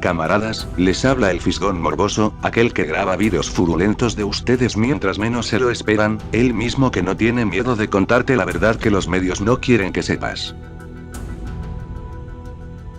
Camaradas, les habla el Fisgón Morboso, aquel que graba vídeos furulentos de ustedes mientras menos se lo esperan, él mismo que no tiene miedo de contarte la verdad que los medios no quieren que sepas.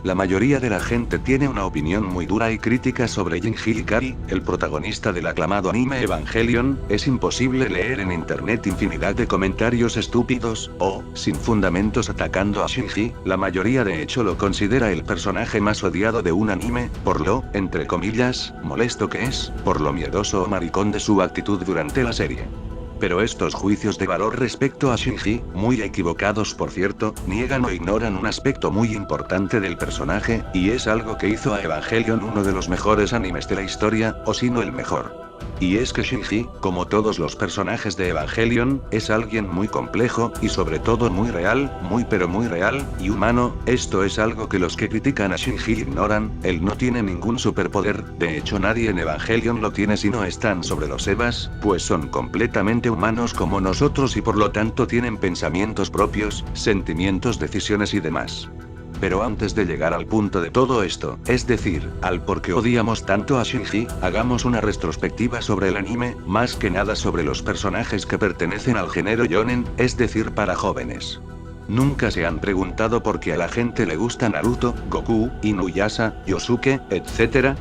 La mayoría de la gente tiene una opinión muy dura y crítica sobre Shinji Ikari, el protagonista del aclamado anime Evangelion. Es imposible leer en internet infinidad de comentarios estúpidos, o, sin fundamentos atacando a Shinji. La mayoría de hecho lo considera el personaje más odiado de un anime, por lo, entre comillas, molesto que es, por lo miedoso o maricón de su actitud durante la serie. Pero estos juicios de valor respecto a Shinji, muy equivocados por cierto, niegan o ignoran un aspecto muy importante del personaje, y es algo que hizo a Evangelion uno de los mejores animes de la historia, o si no el mejor. Y es que Shinji, como todos los personajes de Evangelion, es alguien muy complejo, y sobre todo muy real, pero muy real, y humano. Esto es algo que los que critican a Shinji ignoran. Él no tiene ningún superpoder, de hecho nadie en Evangelion lo tiene si no están sobre los Evas, pues son completamente humanos como nosotros y por lo tanto tienen pensamientos propios, sentimientos, decisiones y demás. Pero antes de llegar al punto de todo esto, es decir, al por qué odiamos tanto a Shinji, hagamos una retrospectiva sobre el anime, más que nada sobre los personajes que pertenecen al género shonen, es decir, para jóvenes. ¿Nunca se han preguntado por qué a la gente le gusta Naruto, Goku, Inuyasha, Yosuke, etc.?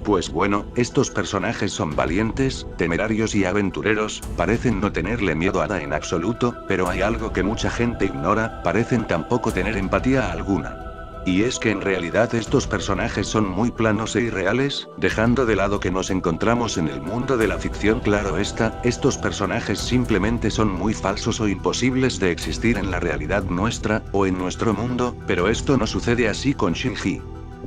Pues bueno, estos personajes son valientes, temerarios y aventureros, parecen no tenerle miedo a nada en absoluto, pero hay algo que mucha gente ignora, parecen tampoco tener empatía alguna. Y es que en realidad estos personajes son muy planos e irreales, dejando de lado que nos encontramos en el mundo de la ficción. Claro está, estos personajes simplemente son muy falsos o imposibles de existir en la realidad nuestra, o en nuestro mundo, pero esto no sucede así con Shinji.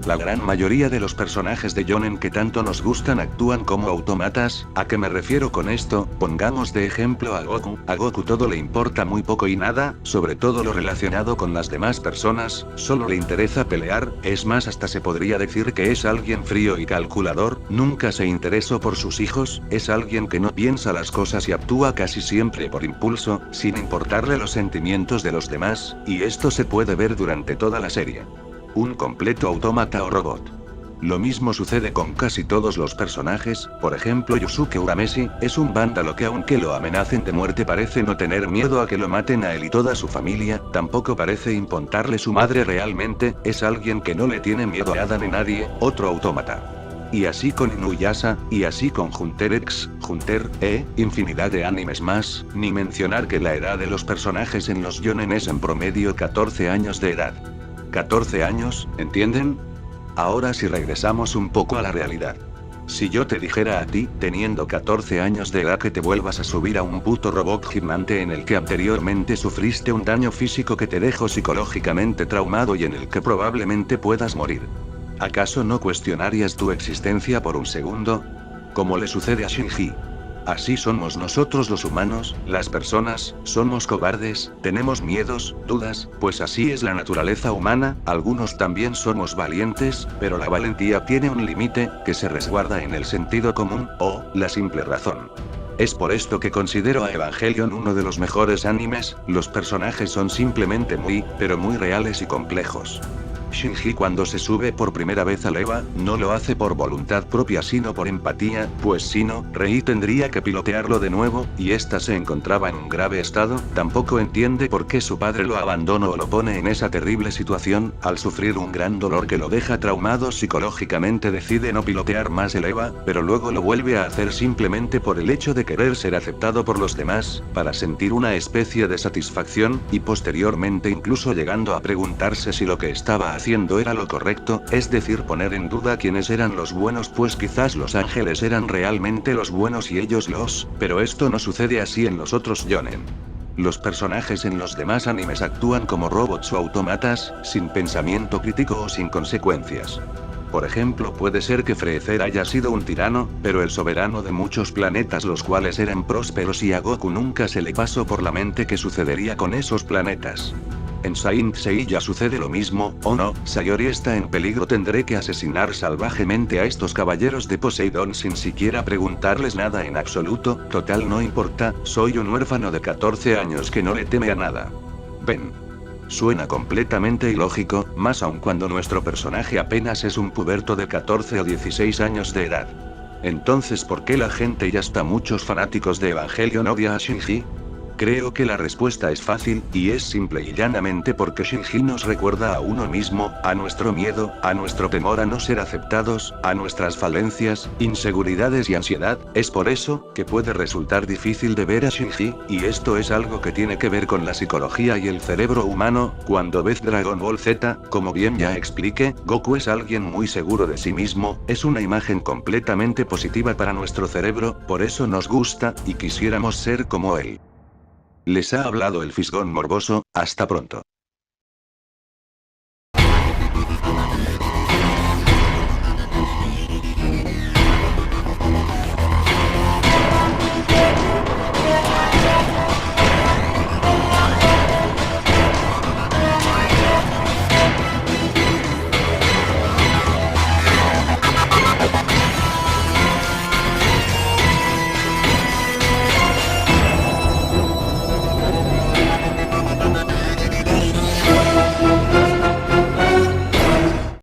La gran mayoría de los personajes de shonen que tanto nos gustan actúan como autómatas. ¿A qué me refiero con esto? Pongamos de ejemplo a Goku. A Goku todo le importa muy poco y nada, sobre todo lo relacionado con las demás personas, solo le interesa pelear, es más hasta se podría decir que es alguien frío y calculador, nunca se interesó por sus hijos, es alguien que no piensa las cosas y actúa casi siempre por impulso, sin importarle los sentimientos de los demás, y esto se puede ver durante toda la serie. Un completo autómata o robot. Lo mismo sucede con casi todos los personajes, por ejemplo Yusuke Urameshi, es un vándalo que aunque lo amenacen de muerte parece no tener miedo a que lo maten a él y toda su familia, tampoco parece importarle su madre realmente, es alguien que no le tiene miedo a nada ni nadie, otro autómata. Y así con Inuyasha, y así con Hunter x Hunter, infinidad de animes más, ni mencionar que la edad de los personajes en los shonen es en promedio 14 años de edad. 14 años, ¿entienden? Ahora si regresamos un poco a la realidad. Si yo te dijera a ti, teniendo 14 años de edad, que te vuelvas a subir a un puto robot gigante en el que anteriormente sufriste un daño físico que te dejó psicológicamente traumado y en el que probablemente puedas morir, ¿acaso no cuestionarías tu existencia por un segundo? Como le sucede a Shinji. Así somos nosotros los humanos, las personas, somos cobardes, tenemos miedos, dudas, pues así es la naturaleza humana. Algunos también somos valientes, pero la valentía tiene un límite, que se resguarda en el sentido común, o la simple razón. Es por esto que considero a Evangelion uno de los mejores animes. Los personajes son simplemente pero muy reales y complejos. Shinji cuando se sube por primera vez al EVA, no lo hace por voluntad propia sino por empatía, pues si no, Rei tendría que pilotearlo de nuevo, y ésta se encontraba en un grave estado, tampoco entiende por qué su padre lo abandona o lo pone en esa terrible situación. Al sufrir un gran dolor que lo deja traumado psicológicamente decide no pilotear más el EVA, pero luego lo vuelve a hacer simplemente por el hecho de querer ser aceptado por los demás, para sentir una especie de satisfacción, y posteriormente incluso llegando a preguntarse si lo que estaba haciendo era lo correcto, es decir, poner en duda quiénes eran los buenos, pues quizás los ángeles eran realmente los buenos y ellos pero esto no sucede así en los otros shonen. Los personajes en los demás animes actúan como robots o autómatas, sin pensamiento crítico o sin consecuencias. Por ejemplo, puede ser que Freezer haya sido un tirano, pero el soberano de muchos planetas los cuales eran prósperos, y a Goku nunca se le pasó por la mente qué sucedería con esos planetas. En Saint Seiya sucede lo mismo, ¿o no? Sayori está en peligro, tendré que asesinar salvajemente a estos caballeros de Poseidón sin siquiera preguntarles nada en absoluto, total no importa, soy un huérfano de 14 años que no le teme a nada. Ven. Suena completamente ilógico, más aun cuando nuestro personaje apenas es un puberto de 14 o 16 años de edad. Entonces, ¿por qué la gente y hasta muchos fanáticos de Evangelion odia a Shinji? Creo que la respuesta es fácil, y es simple y llanamente porque Shinji nos recuerda a uno mismo, a nuestro miedo, a nuestro temor a no ser aceptados, a nuestras falencias, inseguridades y ansiedad. Es por eso que puede resultar difícil de ver a Shinji, y esto es algo que tiene que ver con la psicología y el cerebro humano. Cuando ves Dragon Ball Z, como bien ya expliqué, Goku es alguien muy seguro de sí mismo, es una imagen completamente positiva para nuestro cerebro, por eso nos gusta, y quisiéramos ser como él. Les ha hablado el Fisgón Morboso, hasta pronto.